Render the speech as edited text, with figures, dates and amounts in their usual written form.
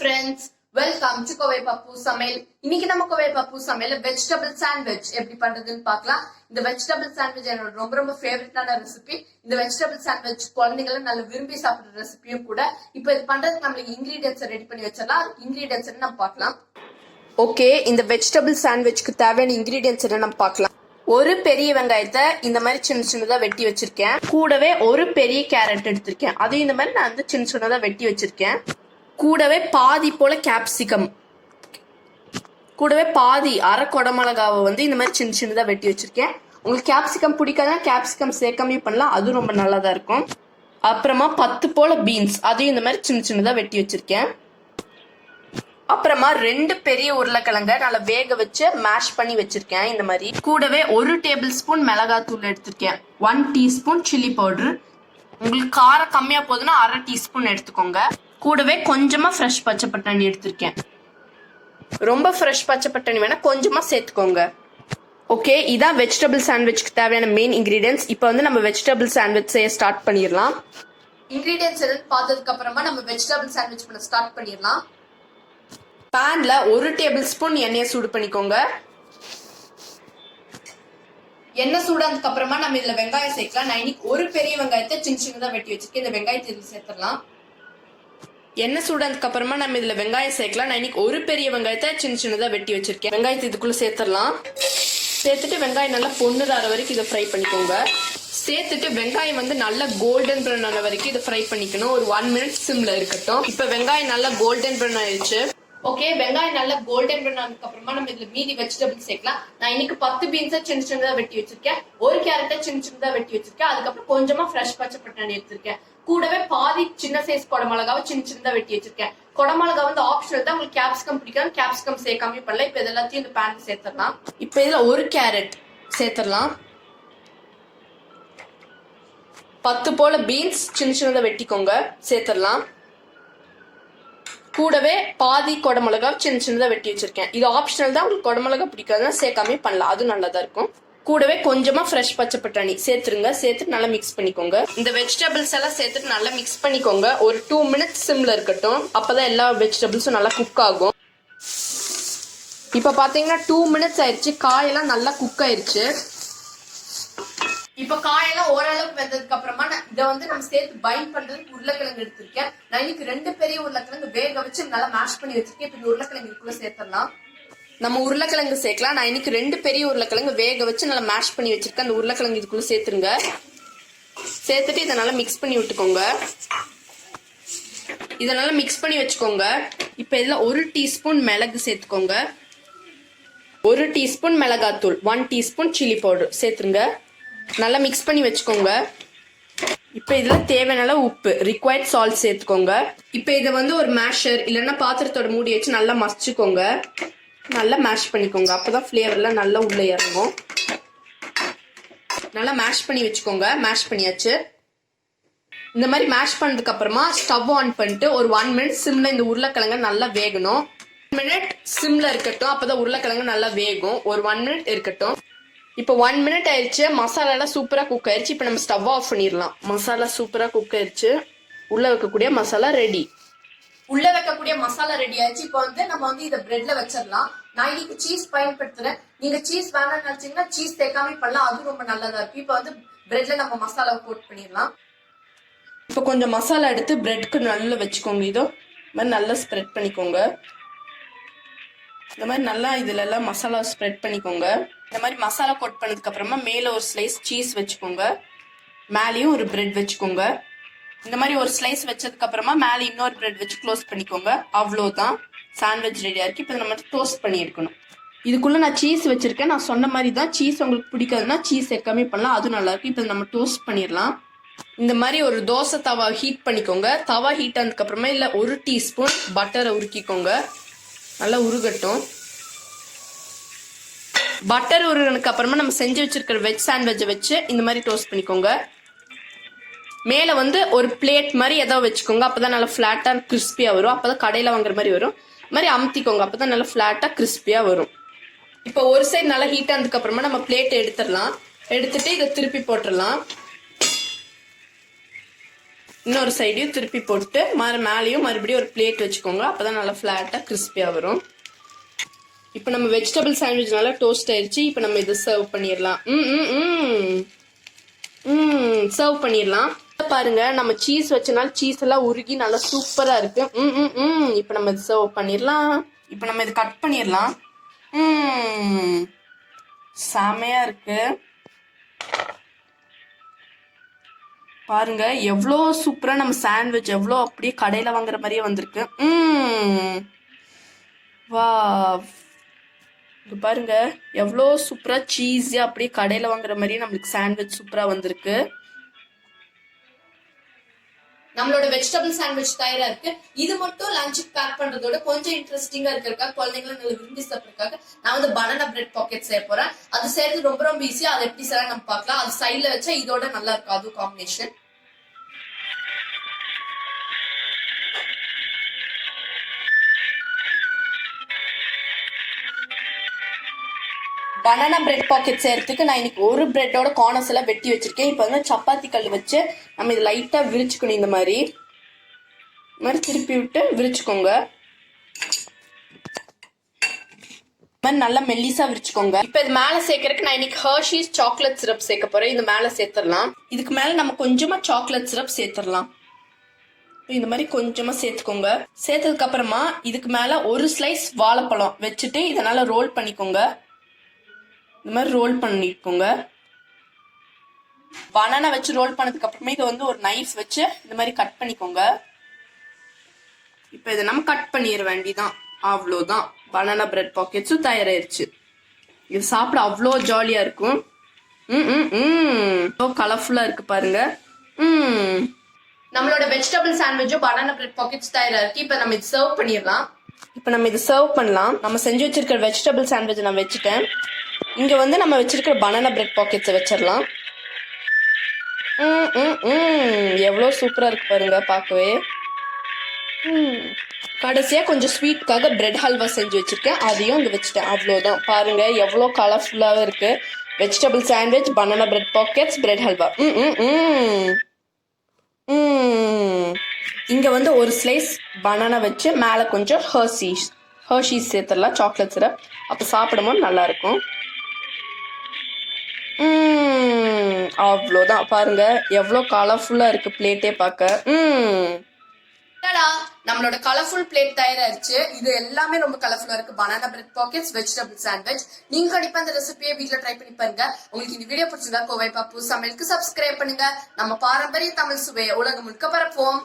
friends, welcome to Kovai Pappu Samayal. இன்னைக்கு நம்ம Kovai Pappu Samayal vegetable sandwich எப்படி பண்றதுன்னு பார்க்கலாம். இந்த vegetable sandwich என்னோட ரொம்ப ஃபேவரட்டான ரெசிபி. இந்த vegetable sandwich குழந்தைங்க நல்ல விரும்பி சாப்பிடுற ரெசிபியும் கூட. இப்போ இது பண்றதுக்கு நமக்கு ingredients ரெடி பண்ணி வச்சிரலாம். ingredients நம்ம பார்க்கலாம். ஓகே, இந்த vegetable sandwichக்கு தேவையான ingredients என்ன நம்ம பார்க்கலாம். ஒரு பெரிய வெங்காயத்தை இந்த மாதிரி சின்னதா வெட்டி வச்சிருக்கேன். கூடவே ஒரு பெரிய கேரட் எடுத்திருக்கேன். அதையும் இந்த மாதிரி நான் வந்து சின்னதா வெட்டி வச்சிருக்கேன். கூடவே பாதி போல கேப்சிகம், கூடவே பாதி அரை கொடமிளகாவை வந்து இந்த மாதிரி சின்னதா வெட்டி வச்சிருக்கேன். உங்களுக்கு கேப்சிகம் பிடிக்காதுன்னா கேப்சிகம் சேர்க்காம பண்ணலாம், அது ரொம்ப நல்லதா இருக்கும். அப்புறமா 10 போல பீன்ஸ், அதையும் இந்த மாதிரி சின்னதா வெட்டி வச்சிருக்கேன். அப்புறமா 2 பெரிய உருளைக்கிழங்க நல்லா வேக வச்சு மேஷ் பண்ணி வச்சிருக்கேன் இந்த மாதிரி. கூடவே 1 டேபிள் ஸ்பூன் மிளகாத்தூள் எடுத்திருக்கேன். 1 டீஸ்பூன் சில்லி பவுடர், உங்களுக்கு காரம் கம்மியா போகுதுன்னா அரை டீஸ்பூன் எடுத்துக்கோங்க. கூடவே கொஞ்சமா ஃப்ரெஷ் பச்சை பட்டாணி எடுத்திருக்கேன். ரொம்ப ஃப்ரெஷ் பச்சை பட்டாணி வேணா கொஞ்சமா சேர்த்துக்கோங்க. ஓகே, இதான் வெஜிடபிள் சாண்ட்விச்க்கு தேவையான மெயின் இன்கிரீடியன்ஸ். இப்போ வந்து நம்ம வெஜிடபிள் சாண்ட்விச் செய்ய ஸ்டார்ட் பண்ணிடலாம். இன்கிரீடியன்ஸ் எல்லாம் பார்த்ததுக்கு அப்புறமா நம்ம வெஜிடபிள் சாண்ட்விச் பண்ண ஸ்டார்ட் பண்ணிடலாம். பேன்ல 1 டேபிள் ஸ்பூன் எண்ணெயை சூடு பண்ணிக்கோங்க. எண்ணெய் சூடானதுக்கு அப்புறமா நம்ம இதுல வெங்காயம் சேர்க்கலாம். நான் இன்னைக்கு ஒரு பெரிய வெங்காயத்தை சின்னதா வெட்டி வச்சிருக்கேன். இந்த வெங்காயத்தை இதுல சேர்த்துடலாம். எண்ணெய் சூடானதுக்கு அப்புறமா நம்ம இதுல வெங்காயம் சேர்க்கலாம். நான் இன்னைக்கு ஒரு பெரிய வெங்காயத்தை சின்னதா வெட்டி வச்சிருக்கேன். வெங்காயத்தை இதுக்குள்ள சேர்த்துடலாம். சேர்த்துட்டு வெங்காயம் நல்லா பொண்ணுதார வரைக்கும் இதை ஃப்ரை பண்ணிக்கோங்க. சேர்த்துட்டு வெங்காயம் வந்து நல்லா கோல்டன் ப்ரௌன் ஆன வரைக்கும் இதை ஃப்ரை பண்ணிக்கணும். ஒரு 1 மினிட் சிம்ல இருக்கட்டும். இப்ப வெங்காயம் நல்லா கோல்டன் ப்ரௌன் ஆயிடுச்சு. ஓகே, வெங்காயம் நல்லா கோல்டன் ப்ரௌன் ஆனதுக்கு அப்புறமா நம்ம இதுல மீதி வெஜிடபிள்ஸ் சேர்க்கலாம். நான் இன்னைக்கு 10 பீன்ஸை சின்னதா வெட்டி வச்சிருக்கேன். ஒரு கேரட்டை சின்னதா வெட்டி வச்சிருக்கேன். அதுக்கப்புறம் கொஞ்சமா ஃப்ரெஷ் பச்சை பட்டாணி எடுத்திருக்கேன். கூடவே பாதி சின்ன சைஸ் கொடமிளகாவை சின்னதா வெட்டி வச்சிருக்கேன். கொடமிளகா வந்து ஆப்ஷனல் தான், உங்களுக்கு கேப்சிகம் பிடிக்காது கேப்சிகம் சேர்க்காம பண்ணல. இப்ப இதெல்லாத்தையும் இந்த பேன்ல சேர்த்துடலாம். இப்ப இதுல ஒரு கேரட் சேர்த்துடலாம். 10 போல பீன்ஸ் சின்னதா வெட்டிக்கோங்க, சேர்த்துடலாம். கூடவே பாதி கொடமிளகா சின்னதா வெட்டி வச்சிருக்கேன். இது ஆப்ஷனல் தான், உங்களுக்கு கொடமிளகா பிடிக்காதுன்னா சேர்க்காம பண்ணலாம், அது நல்லதா இருக்கும். கூடவே கொஞ்சமா ஃப்ரெஷ் பச்சை பட்டாணி சேர்த்துருங்க. சேர்த்துட்டு நல்லா மிக்ஸ் பண்ணிக்கோங்க. இந்த வெஜிடபிள்ஸ் எல்லாம் சேர்த்துட்டு நல்லா மிக்ஸ் பண்ணிக்கோங்க. ஒரு 2 மினிட்ஸ் சிம்ல இருக்கட்டும். அப்பதான் எல்லா வெஜிடபிள்ஸும் நல்லா குக் ஆகும். இப்ப பாத்தீங்கன்னா 2 மினிட்ஸ் ஆயிடுச்சு. காயெல்லாம் நல்லா குக் ஆயிடுச்சு. இப்ப காயெல்லாம் ஓரளவுக்கு வெந்ததுக்கு அப்புறமா இதை வந்து நம்ம சேர்த்து பைண்ட் பண்றதுக்கு உருளைக்கிழங்கு எடுத்திருக்கேன். நான் இன்னைக்கு 2 பெரிய உருளைக்கிழங்கு வேக வச்சு நல்லா மேஷ் பண்ணி வச்சிருக்கேன். இப்ப உருளைக்கிழங்கு இதுக்குள்ள சேர்த்துடலாம். நம்ம உருளைக்கிழங்கு சேர்க்கலாம். நான் இன்னைக்கு 2 பெரிய உருளைக்கிழங்கு வேக வச்சு நல்லா மேஷ் பண்ணி வச்சிருக்கேன். அந்த உருளைக்கிழங்கு இதுக்குள்ள சேர்த்துருங்க. சேர்த்துட்டு இதை நல்லா மிக்ஸ் பண்ணி விட்டுக்கோங்க. இதை நல்லா மிக்ஸ் பண்ணி வச்சுக்கோங்க. இப்ப இதுல 1 டீஸ்பூன் மிளகு சேர்த்துக்கோங்க. 1 டீஸ்பூன் மிளகாத்தூள், 1 டீஸ்பூன் சில்லி பவுடர் சேர்த்துருங்க. நல்லா மிக்ஸ் பண்ணி வச்சுக்கோங்க. இப்ப இதுல தேவையான உப்பு, ரிக்வயர்ட் சால்ட் சேர்த்துக்கோங்க. இப்ப இதை வந்து ஒரு மேஷர் இல்லைன்னா பாத்திரத்தோட மூடி வச்சு நல்லா மசிச்சுக்கோங்க. நல்லா மேஷ் பண்ணிக்கோங்க. அப்பதான் ஃபிளேவர்லாம் நல்லா உள்ள இறங்கும். நல்லா மேஷ் பண்ணி வச்சுக்கோங்க. மேஷ் பண்ணியாச்சு. இந்த மாதிரி மேஷ் பண்ணதுக்கு அப்புறமா ஸ்டவ் ஆன் பண்ணிட்டு ஒரு 1 மினிட் சிம்ல இந்த உருளைக்கிழங்கு நல்லா வேகணும். 1 மினிட் சிம்ல இருக்கட்டும். அப்பதான் உருளைக்கிழங்கு நல்லா வேகும். ஒரு 1 மினிட் இருக்கட்டும். இப்போ 1 மினிட் ஆயிடுச்சு. மசாலா எல்லாம் சூப்பரா குக் ஆயிடுச்சு. இப்ப நம்ம ஸ்டவ் ஆஃப் பண்ணிடலாம். மசாலா சூப்பரா குக் ஆயிடுச்சு. உள்ள வைக்கக்கூடிய மசாலா ரெடி. உள்ள வைக்கக்கூடிய மசாலா ரெடி ஆயிடுச்சு. இப்போ வந்து நம்ம வந்து இதை பிரெட்ல வச்சிடலாம். நான் இன்னைக்கு சீஸ் பயன்படுத்துறேன். நீங்க சீஸ் வேணும்னு நினைச்சீங்கன்னா சீஸ் சேர்க்காம பண்ணலாம், அது ரொம்ப நல்லதா இருக்கு. இப்போ வந்து பிரெட்ல நம்ம மசாலாவை கோட் பண்ணிடலாம். இப்போ கொஞ்சம் மசாலா எடுத்து பிரெட்க்கு நல்லா வச்சுக்கோங்க. இதோ மாதிரி நல்லா ஸ்ப்ரெட் பண்ணிக்கோங்க. இந்த மாதிரி நல்லா இதுல எல்லாம் மசாலா ஸ்ப்ரெட் பண்ணிக்கோங்க. இந்த மாதிரி மசாலா கோட் பண்ணதுக்கு அப்புறமா மேல ஒரு ஸ்லைஸ் சீஸ் வச்சுக்கோங்க. மேலேயும் ஒரு பிரெட் வச்சுக்கோங்க. இந்த மாதிரி ஒரு ஸ்லைஸ் வச்சதுக்கு அப்புறமா மேல இன்னொரு பிரெட் வச்சு க்ளோஸ் பண்ணிக்கோங்க. அவ்வளவுதான், சாண்ட்விச் ரெடியா இருக்கு. இப்போ நம்ம டோஸ்ட் பண்ணி எடுக்கணும். இதுக்குள்ள நான் சீஸ் வச்சிருக்கேன். நான் சொன்ன மாதிரி தான். சீஸ் உங்களுக்கு பிடிக்காதுன்னா சீஸ் சேர்க்காம பண்ணலாம், அது நல்லா இருக்கு. இப்போ நம்ம டோஸ்ட் பண்ணிடலாம். இந்த மாதிரி ஒரு தோசை தவா ஹீட் பண்ணிக்கோங்க. தவா ஹீட் ஆனதுக்கு அப்புறமா இல்ல 1 டீஸ்பூன் பட்டரை உருக்கிக்கோங்க. நல்லா உருகட்டும். பட்டர் உருகினதுக்கு அப்புறமா நம்ம செஞ்சு வச்சிருக்கிற வெஜ் சாண்ட்விச்சை வச்சு இந்த மாதிரி டோஸ்ட் பண்ணிக்கோங்க. மேல வந்து ஒரு பிளேட் மாதிரி ஏதாவது வச்சுக்கோங்க. அப்பதான் நல்லா பிளாட்டா கிறிஸ்பியா வரும். அப்பதான் கடையில வாங்குற மாதிரி வரும். மாதிரி அமுத்திக்கோங்க. அப்பதான் நல்லா பிளாட்டா கிறிஸ்பியா வரும். இப்போ ஒரு சைடு நல்லா ஹீட் ஆனதுக்கு அப்புறமா நம்ம பிளேட் எடுத்துடலாம். எடுத்துட்டு இதை திருப்பி போட்டுடலாம். இன்னொரு சைடையும் திருப்பி போட்டு மேலேயும் மறுபடியும் ஒரு பிளேட் வச்சுக்கோங்க. அப்பதான் நல்லா ஃபிளாட்டா கிறிஸ்பியா வரும். இப்போ நம்ம வெஜிடபிள் சாண்ட்விச் நல்லா டோஸ்ட் ஆயிடுச்சு. இப்போ நம்ம இதை சர்வ் பண்ணிடலாம். சர்வ் பண்ணிடலாம். பாருங்க, நம்ம சீஸ் வச்சனால சீஸ் எல்லாம் உருகி நல்லா சூப்பரா இருக்கு. இப்போ நம்ம இது சர்வ் பண்ணிடலாம். இப்போ நம்ம இது கட் பண்ணிடலாம். செமையா இருக்கு பாருங்க, எவ்வளோ சூப்பரா நம்ம சாண்ட்விச் எவ்வளோ அப்படியே கடையில வாங்குற மாதிரியே வந்திருக்கு. வா, இது பாருங்க எவ்வளோ சூப்பரா சீஸியா அப்படியே கடையில வாங்குற மாதிரியே நம்மளுக்கு சாண்ட்விச் சூப்பரா வந்திருக்கு. நம்மளோட வெஜிடபிள் சாண்ட்விச் தயாரா இருக்கு. இது மட்டும் லஞ்சுக்கு பேக் பண்றதோட கொஞ்சம் இன்ட்ரெஸ்டிங்கா இருக்கிறதுக்காக, குழந்தைங்களும் நல்லா விரும்பி சாப்பிட்றதுக்காக நான் வந்து பனானா பிரெட் பாக்கெட் செய்ய போறேன். அது செய்யறது ரொம்ப ரொம்ப ஈஸியா. அதை எப்படி செய்யலாம் நம்ம பார்க்கலாம். அது சைட்ல வச்சா இதோட நல்லா இருக்கும், அது காம்பினேஷன். பனானா பிரெட் பாக்கெட் செய்யறதுக்கு நான் இன்னைக்கு ஒரு பிரெட்டோட கார்னர்ஸ் எல்லாம் வெட்டி வச்சிருக்கேன். இப்போ வந்து சப்பாத்தி கல் வச்சு நம்ம இது லைட்டா விரிச்சுக்கணும். இந்த மாதிரி திருப்பி விட்டு விரிச்சுக்கோங்க. நல்லா மெல்லிசா விரிச்சுக்கோங்க. இப்ப இது மேல சேர்க்கறதுக்கு நான் இன்னைக்கு ஹர்ஷீஸ் சாக்லேட் சிரப் சேர்க்க போறேன். இது மேல சேர்த்துடலாம். இதுக்கு மேல நம்ம கொஞ்சமா சாக்லேட் சிரப் சேர்த்துடலாம். இந்த மாதிரி கொஞ்சமா சேர்த்துக்கோங்க. சேர்த்ததுக்கு அப்புறமா இதுக்கு மேல ஒரு ஸ்லைஸ் வாழைப்பழம் வச்சுட்டு இதனால ரோல் பண்ணிக்கோங்க. இந்த மாதிரி ரோல் பண்ணிக்கோங்க. பனானா வச்சு ரோல் பண்ணதுக்கு அப்புறமே இதை வந்து ஒரு நைஃப் வச்சு இந்த மாதிரி கட் பண்ணிக்கோங்க. இப்ப இதை நம்ம கட் பண்ணிட வேண்டிதான். அவ்வளோதான், பனானா பிரெட் பாக்கெட்ஸும் தயாராயிருச்சு. இது சாப்பிட அவ்வளோ ஜாலியா இருக்கும். கலர்ஃபுல்லா இருக்கு பாருங்க. நம்மளோட வெஜிடபிள் சாண்ட்விச்சும் பனானா பிரெட் பாக்கெட்ஸ் தயாரா இருக்கு. இப்ப நம்ம இது சர்வ் பண்ணிடலாம். இப்ப நம்ம இது சர்வ் பண்ணலாம். நம்ம செஞ்சு வச்சிருக்கிற வெஜிடபிள் சாண்ட்விச் நான் வச்சுட்டேன். இங்க வந்து நம்ம வச்சிருக்கிற பனானா பிரெட் பாக்கெட்ஸை வச்சிடலாம். எவ்வளோ சூப்பரா இருக்கு பாருங்க பார்க்கவே. கடைசியா கொஞ்சம் ஸ்வீட்காக பிரெட் ஹல்வா செஞ்சு வச்சிருக்கேன். அதையும் இங்க வச்சுட்டேன். அவ்வளோதான், பாருங்க எவ்வளோ கலர்ஃபுல்லாவே இருக்கு. Vegetable sandwich, banana bread pockets, bread halwa. இங்க வந்து ஒரு ஸ்லைஸ் பனானா வச்சு மேல கொஞ்சம் ஹர்ஷீஸ் சேர்த்துடலாம், சாக்லேட் சிரப். அப்ப சாப்பிடும்போது நல்லா இருக்கும். அவ்வளோதான், பாருங்க எவ்வளோ கலர்ஃபுல்லா இருக்கு பிளேட்டே பார்க்க. நம்மளோட கலர்ஃபுல் பிளேட் தயாராச்சு. இது எல்லாமே ரொம்ப கலர்ஃபுல்லா இருக்கு. Banana bread pockets, vegetable sandwich. நீங்க கண்டிப்பா இந்த ரெசிபியை வீட்ல ட்ரை பண்ணி பாருங்க. உங்களுக்கு இந்த வீடியோ பிடிச்சிருந்தா கோவை பப்பு சமையலுக்கு சப்ஸ்கிரைப் பண்ணுங்க. நம்ம பாரம்பரிய தமிழ் சுவையை உலகம் முழுக்க பரப்புவோம்.